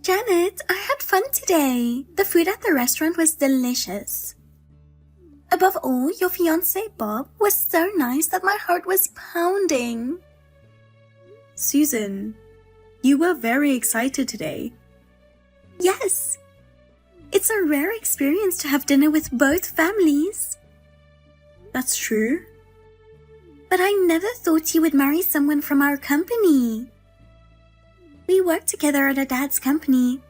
Janet, I had fun today. The food at the restaurant was delicious. Above all, your fiancé Bob was so nice that my heart was pounding. Susan, you were very excited today. Yes. It's a rare experience to have dinner with both families. That's true. But I never thought you would marry someone from our company. We work together at our dad's company,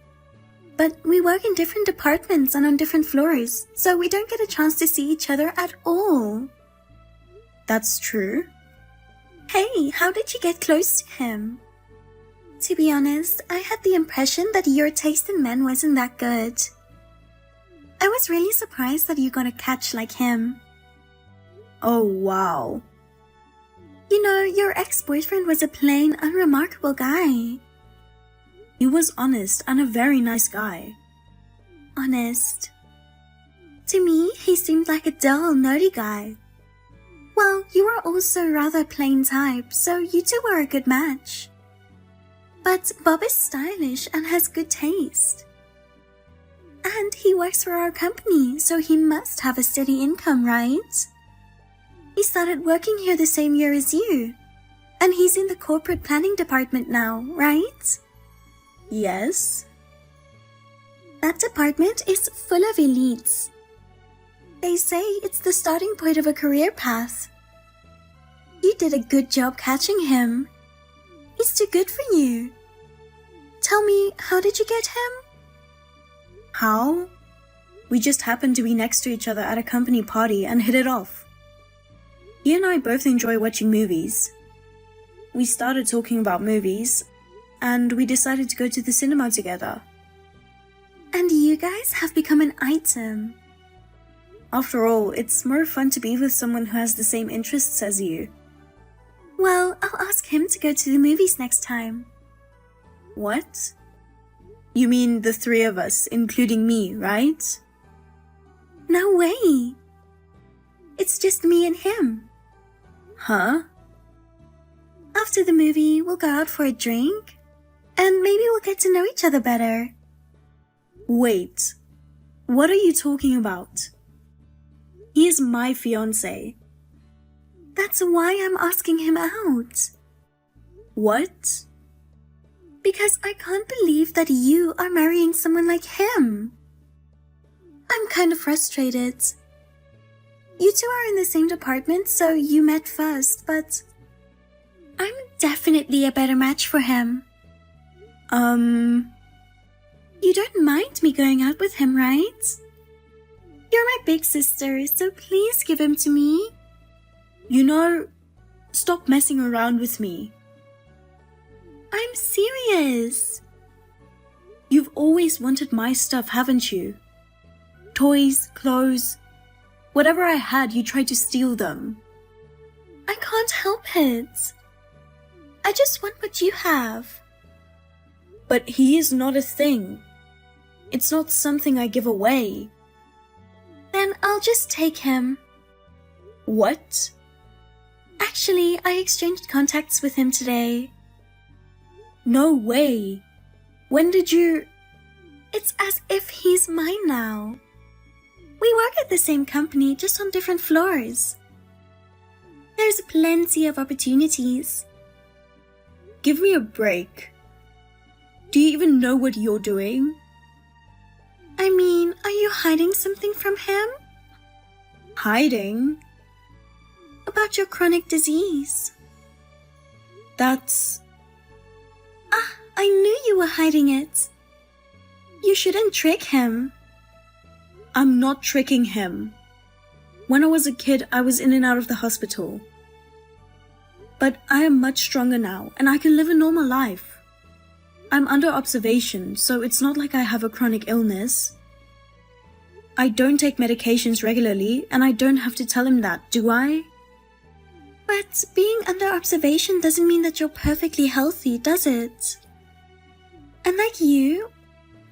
but we work in different departments and on different floors, so we don't get a chance to see each other at all. That's true. Hey, how did you get close to him? To be honest, I had the impression that your taste in men wasn't that good. I was really surprised that you got a catch like him. Oh, wow. You know, your ex-boyfriend was a plain, unremarkable guy. He was honest and a very nice guy. Honest. To me, he seemed like a dull, nerdy guy. Well, you are also rather plain type, so you two were a good match. But Bob is stylish and has good taste. And he works for our company, so he must have a steady income, right? He started working here the same year as you. And he's in the corporate planning department now, right? Yes. That department is full of elites. They say it's the starting point of a career path. You did a good job catching him. He's too good for you. Tell me, how did you get him? How? We just happened to be next to each other at a company party and hit it off. He and I both enjoy watching movies. We started talking about movies, and we decided to go to the cinema together. And you guys have become an item. After all, it's more fun to be with someone who has the same interests as you. Well, I'll ask him to go to the movies next time. What? You mean the three of us, including me, right? No way. It's just me and him. Huh? After the movie, we'll go out for a drink, and maybe we'll get to know each other better. Wait, what are you talking about? He is my fiancé. That's why I'm asking him out. What? Because I can't believe that you are marrying someone like him. I'm kind of frustrated. You two are in the same department, so you met first, but I'm definitely a better match for him. You don't mind me going out with him, right? You're my big sister, so please give him to me. You know, stop messing around with me. I'm serious. You've always wanted my stuff, haven't you? Toys, clothes, whatever I had, you tried to steal them. I can't help it. I just want what you have. But he is not a thing. It's not something I give away. Then I'll just take him. What? Actually, I exchanged contacts with him today. No way. When did you... It's as if he's mine now. We work at the same company, just on different floors. There's plenty of opportunities. Give me a break. Do you even know what you're doing? I mean, are you hiding something from him? Hiding? About your chronic disease. That's... I knew you were hiding it. You shouldn't trick him. I'm not tricking him. When I was a kid, I was in and out of the hospital. But I am much stronger now, and I can live a normal life. I'm under observation, so it's not like I have a chronic illness. I don't take medications regularly, and I don't have to tell him that, do I? But being under observation doesn't mean that you're perfectly healthy, does it? And like you,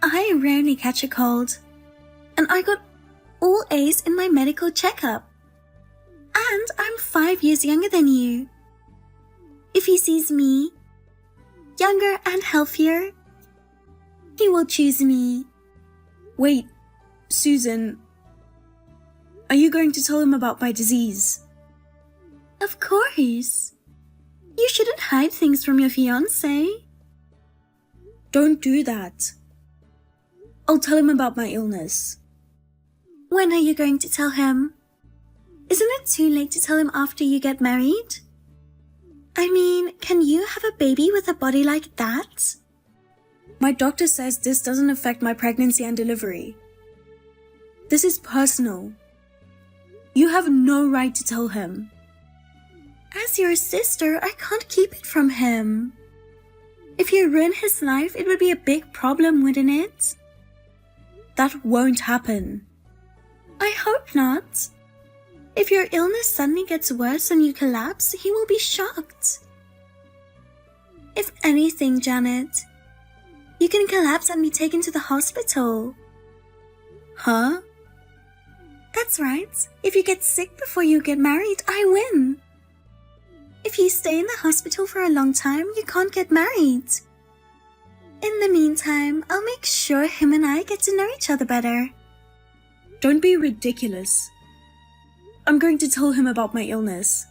I rarely catch a cold. And I got all A's in my medical checkup. And I'm 5 years younger than you. If he sees me, younger and healthier, He will choose me. Wait, Susan, are you going to tell him about my disease? Of course. You shouldn't hide things from your fiancé. Don't do that. I'll tell him about my illness. When are you going to tell him? Isn't it too late to tell him after you get married? I mean, can you have a baby with a body like that? My doctor says this doesn't affect my pregnancy and delivery. This is personal. You have no right to tell him. As your sister, I can't keep it from him. If you ruin his life, it would be a big problem, wouldn't it? That won't happen. I hope not. If your illness suddenly gets worse and you collapse, he will be shocked. If anything, Janet, you can collapse and be taken to the hospital. Huh? That's right. If you get sick before you get married, I win. If you stay in the hospital for a long time, you can't get married. In the meantime, I'll make sure him and I get to know each other better. Don't be ridiculous. I'm going to tell him about my illness.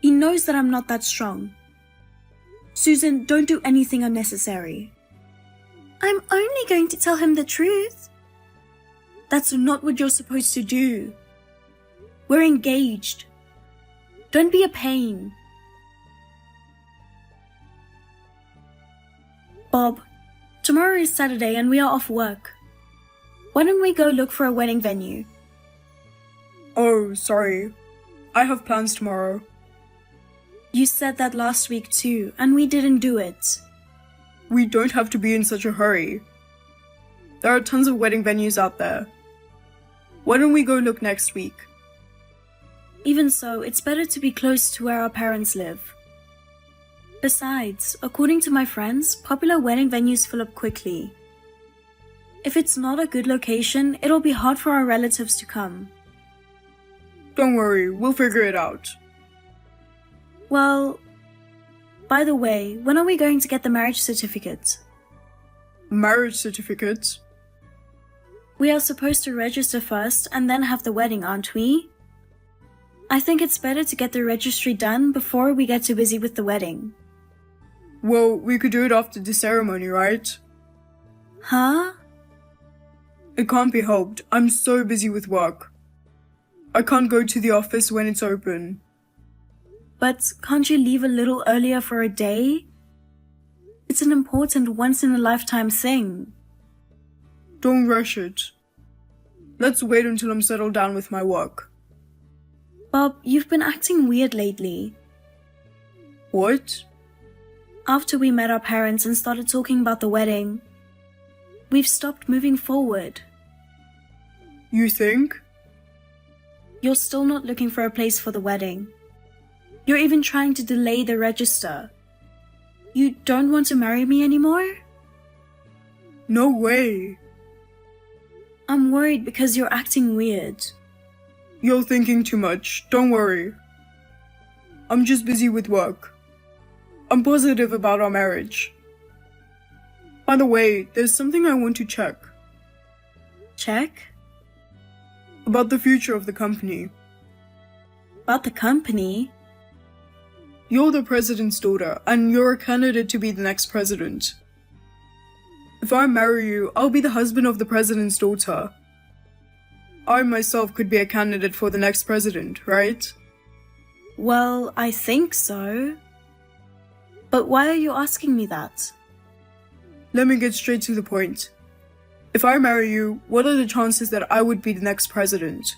He knows that I'm not that strong. Susan, don't do anything unnecessary. I'm only going to tell him the truth. That's not what you're supposed to do. We're engaged. Don't be a pain. Bob, tomorrow is Saturday and we are off work. Why don't we go look for a wedding venue? Oh, sorry. I have plans tomorrow. You said that last week too, and we didn't do it. We don't have to be in such a hurry. There are tons of wedding venues out there. Why don't we go look next week? Even so, it's better to be close to where our parents live. Besides, according to my friends, popular wedding venues fill up quickly. If it's not a good location, it'll be hard for our relatives to come. Don't worry, we'll figure it out. Well, by the way, when are we going to get the marriage certificate? Marriage certificate? We are supposed to register first and then have the wedding, aren't we? I think it's better to get the registry done before we get too busy with the wedding. Well, we could do it after the ceremony, right? Huh? It can't be helped. I'm so busy with work. I can't go to the office when it's open. But can't you leave a little earlier for a day? It's an important once-in-a-lifetime thing. Don't rush it. Let's wait until I'm settled down with my work. Bob, you've been acting weird lately. What? After we met our parents and started talking about the wedding, we've stopped moving forward. You think? You're still not looking for a place for the wedding. You're even trying to delay the register. You don't want to marry me anymore? No way. I'm worried because you're acting weird. You're thinking too much. Don't worry. I'm just busy with work. I'm positive about our marriage. By the way, there's something I want to check. Check? About the future of the company. About the company? You're the president's daughter, and you're a candidate to be the next president. If I marry you, I'll be the husband of the president's daughter. I myself could be a candidate for the next president, right? Well, I think so. But why are you asking me that? Let me get straight to the point. If I marry you, what are the chances that I would be the next president?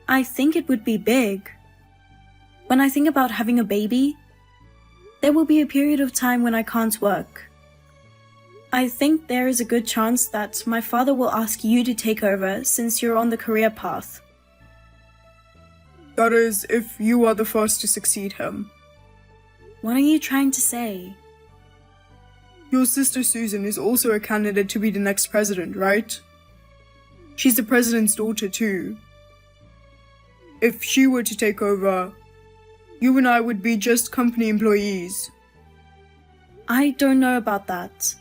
I think it would be big. When I think about having a baby, there will be a period of time when I can't work. I think there is a good chance that my father will ask you to take over since you're on the career path. That is, if you are the first to succeed him. What are you trying to say? Your sister Susan is also a candidate to be the next president, right? She's the president's daughter too. If she were to take over, you and I would be just company employees. I don't know about that.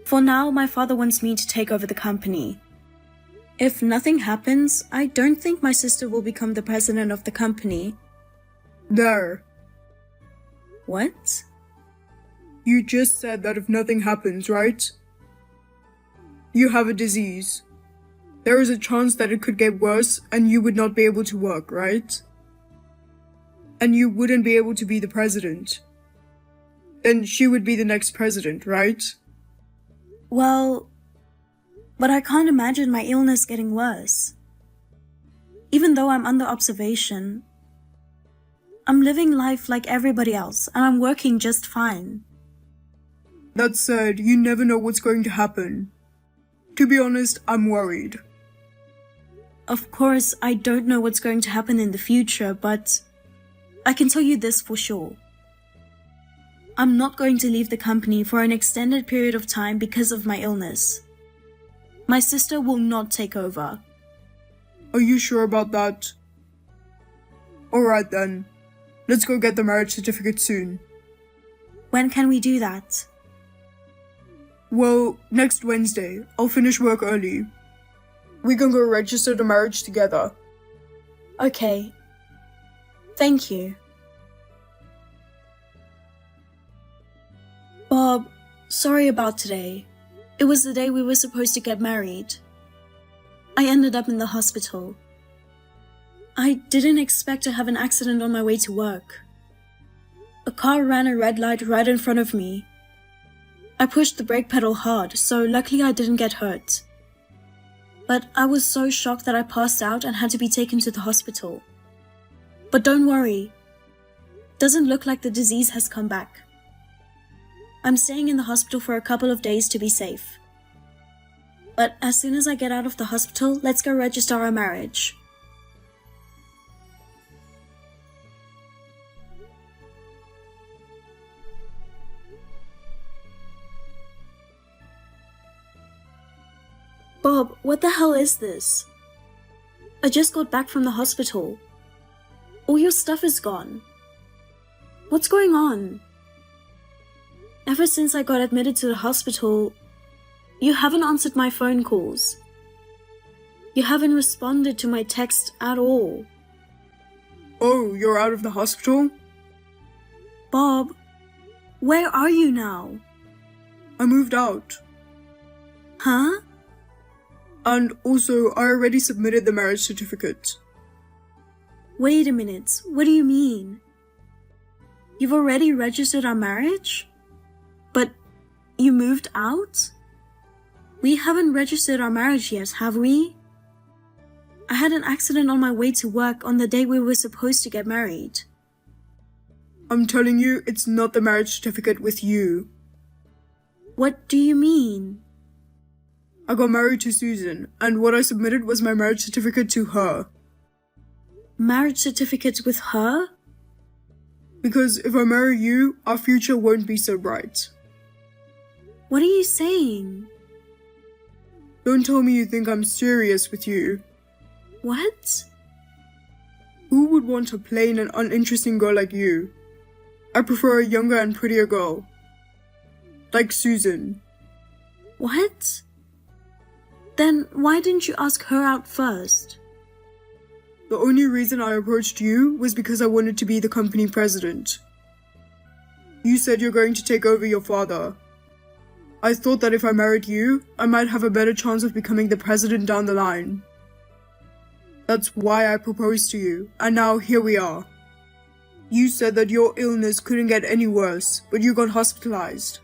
For now, my father wants me to take over the company. If nothing happens, I don't think my sister will become the president of the company. There. What? You just said that if nothing happens, right? You have a disease. There is a chance that it could get worse and you would not be able to work, right? And you wouldn't be able to be the president. Then she would be the next president, right? Well, but I can't imagine my illness getting worse. Even though I'm under observation, I'm living life like everybody else and I'm working just fine. That said, you never know what's going to happen. To be honest, I'm worried. Of course, I don't know what's going to happen in the future, but I can tell you this for sure. I'm not going to leave the company for an extended period of time because of my illness. My sister will not take over. Are you sure about that? Alright then. Let's go get the marriage certificate soon. When can we do that? Well, next Wednesday. I'll finish work early. We can go register the marriage together. Okay. Thank you. Bob, sorry about today. It was the day we were supposed to get married. I ended up in the hospital. I didn't expect to have an accident on my way to work. A car ran a red light right in front of me. I pushed the brake pedal hard, so luckily I didn't get hurt. But I was so shocked that I passed out and had to be taken to the hospital. But don't worry. Doesn't look like the disease has come back. I'm staying in the hospital for a couple of days to be safe. But as soon as I get out of the hospital, let's go register our marriage. Bob, what the hell is this? I just got back from the hospital. All your stuff is gone. What's going on? Ever since I got admitted to the hospital, you haven't answered my phone calls. You haven't responded to my text at all. Oh, you're out of the hospital? Bob, where are you now? I moved out. Huh? And also, I already submitted the marriage certificate. Wait a minute, what do you mean? You've already registered our marriage? But you moved out? We haven't registered our marriage yet, have we? I had an accident on my way to work on the day we were supposed to get married. I'm telling you, it's not the marriage certificate with you. What do you mean? I got married to Susan, and what I submitted was my marriage certificate to her. Marriage certificate with her? Because if I marry you, our future won't be so bright. What are you saying? Don't tell me you think I'm serious with you. What? Who would want a plain and uninteresting girl like you? I prefer a younger and prettier girl. Like Susan. What? Then why didn't you ask her out first? The only reason I approached you was because I wanted to be the company president. You said you're going to take over your father. I thought that if I married you, I might have a better chance of becoming the president down the line. That's why I proposed to you, and now here we are. You said that your illness couldn't get any worse, but you got hospitalized.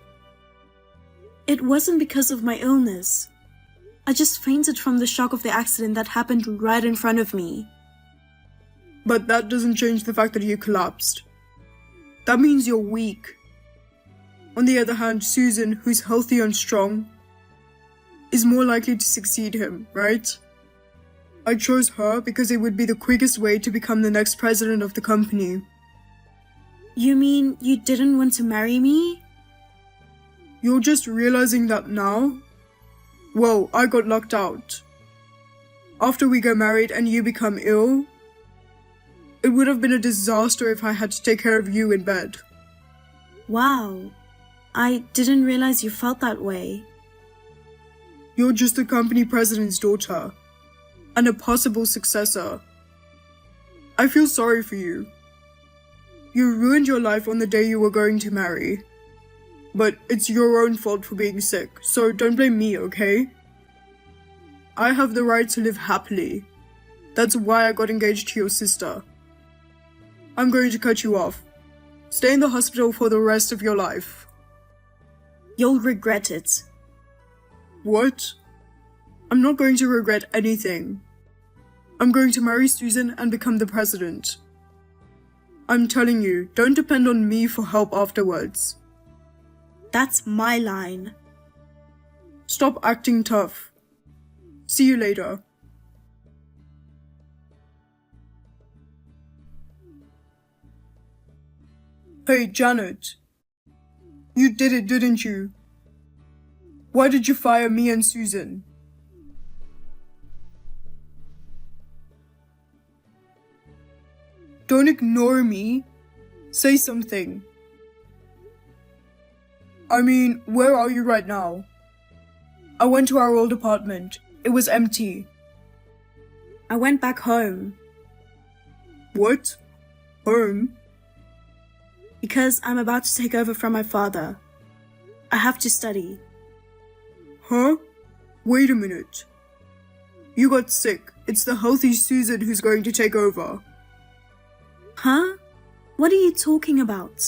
It wasn't because of my illness. I just fainted from the shock of the accident that happened right in front of me. But that doesn't change the fact that you collapsed. That means you're weak. On the other hand, Susan, who's healthy and strong, is more likely to succeed him, right? I chose her because it would be the quickest way to become the next president of the company. You mean you didn't want to marry me? You're just realizing that now? Well, I got locked out. After we got married and you become ill, it would have been a disaster if I had to take care of you in bed. Wow. I didn't realize you felt that way. You're just the company president's daughter. And a possible successor. I feel sorry for you. You ruined your life on the day you were going to marry. But it's your own fault for being sick, so don't blame me, okay? I have the right to live happily. That's why I got engaged to your sister. I'm going to cut you off. Stay in the hospital for the rest of your life. You'll regret it. What? I'm not going to regret anything. I'm going to marry Susan and become the president. I'm telling you, don't depend on me for help afterwards. That's my line. Stop acting tough. See you later. Hey, Janet. You did it, didn't you? Why did you fire me and Susan? Don't ignore me. Say something. I mean, where are you right now? I went to our old apartment. It was empty. I went back home. What? Home? Because I'm about to take over from my father. I have to study. Huh? Wait a minute. You got sick. It's the healthy Susan who's going to take over. Huh? What are you talking about?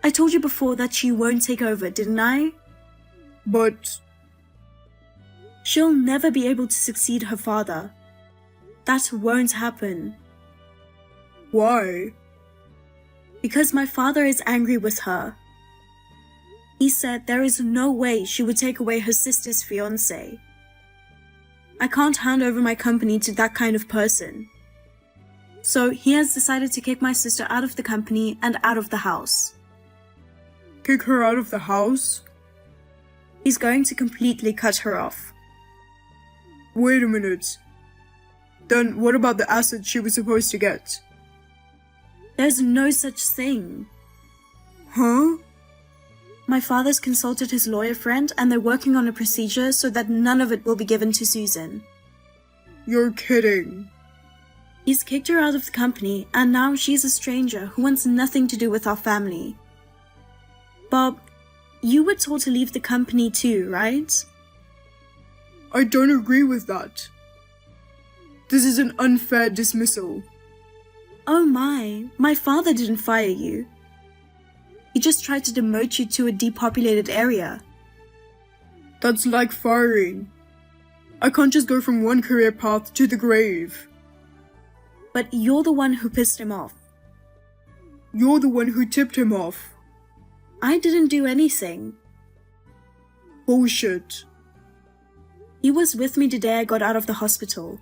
I told you before that she won't take over, didn't I? But... She'll never be able to succeed her father. That won't happen. Why? Because my father is angry with her. He said there is no way she would take away her sister's fiancé. I can't hand over my company to that kind of person. So he has decided to kick my sister out of the company and out of the house. Kick her out of the house? He's going to completely cut her off. Wait a minute. Then what about the assets she was supposed to get? There's no such thing. Huh? My father's consulted his lawyer friend and they're working on a procedure so that none of it will be given to Susan. You're kidding. He's kicked her out of the company and now she's a stranger who wants nothing to do with our family. Bob, you were told to leave the company too, right? I don't agree with that. This is an unfair dismissal. Oh my father didn't fire you. He just tried to demote you to a depopulated area. That's like firing. I can't just go from one career path to the grave. But you're the one who pissed him off. You're the one who tipped him off. I didn't do anything. Bullshit. He was with me the day I got out of the hospital.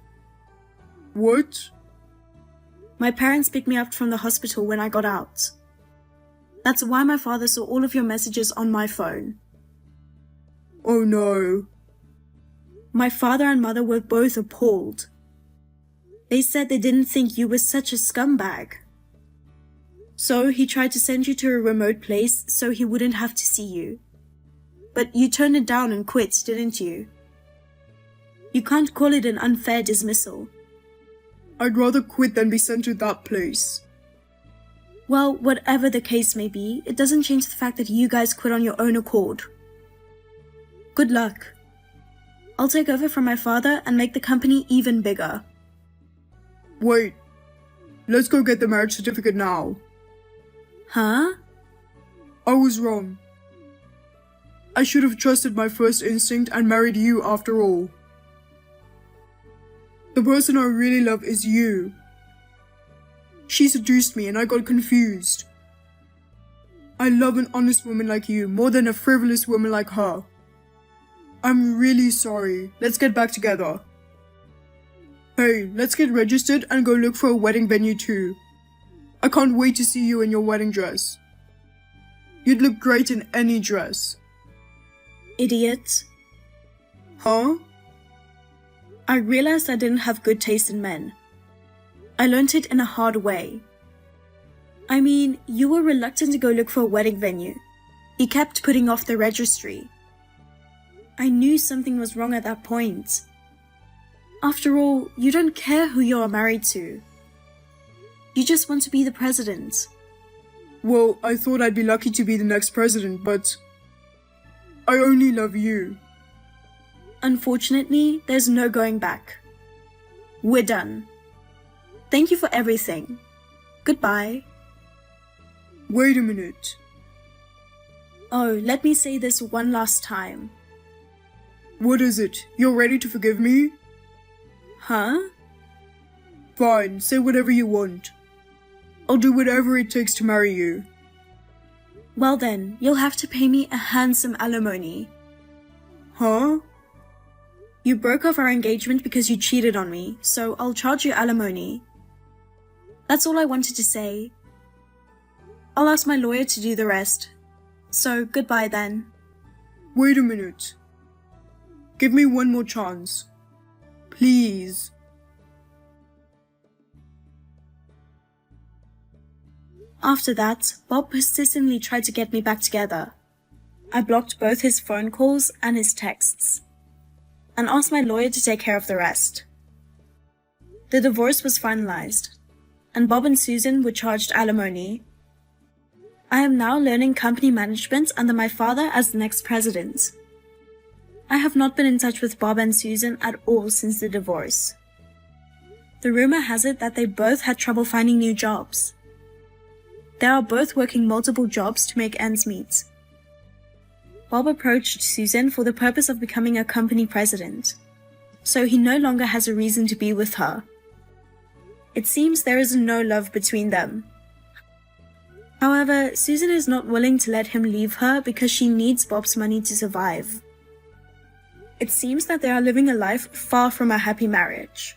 What? My parents picked me up from the hospital when I got out. That's why my father saw all of your messages on my phone. Oh no. My father and mother were both appalled. They said they didn't think you were such a scumbag. So he tried to send you to a remote place so he wouldn't have to see you. But you turned it down and quit, didn't you? You can't call it an unfair dismissal. I'd rather quit than be sent to that place. Well, whatever the case may be, it doesn't change the fact that you guys quit on your own accord. Good luck. I'll take over from my father and make the company even bigger. Wait. Let's go get the marriage certificate now. Huh? I was wrong. I should have trusted my first instinct and married you after all. The person I really love is you. She seduced me and I got confused. I love an honest woman like you more than a frivolous woman like her. I'm really sorry. Let's get back together. Hey, let's get registered and go look for a wedding venue too. I can't wait to see you in your wedding dress. You'd look great in any dress. Idiot. Huh? I realized I didn't have good taste in men. I learned it in a hard way. I mean, you were reluctant to go look for a wedding venue. You kept putting off the registry. I knew something was wrong at that point. After all, you don't care who you are married to. You just want to be the president. Well, I thought I'd be lucky to be the next president, but I only love you. Unfortunately, there's no going back. We're done. Thank you for everything. Goodbye. Wait a minute. Oh, let me say this one last time. What is it? You're ready to forgive me? Huh? Fine, say whatever you want. I'll do whatever it takes to marry you. Well then, you'll have to pay me a handsome alimony. Huh? You broke off our engagement because you cheated on me, so I'll charge you alimony. That's all I wanted to say. I'll ask my lawyer to do the rest. So, goodbye then. Wait a minute. Give me one more chance. Please. After that, Bob persistently tried to get me back together. I blocked both his phone calls and his texts, and asked my lawyer to take care of the rest. The divorce was finalized, and Bob and Susan were charged alimony. I am now learning company management under my father as the next president. I have not been in touch with Bob and Susan at all since the divorce. The rumor has it that they both had trouble finding new jobs. They are both working multiple jobs to make ends meet. Bob approached Susan for the purpose of becoming a company president, so he no longer has a reason to be with her. It seems there is no love between them. However, Susan is not willing to let him leave her because she needs Bob's money to survive. It seems that they are living a life far from a happy marriage.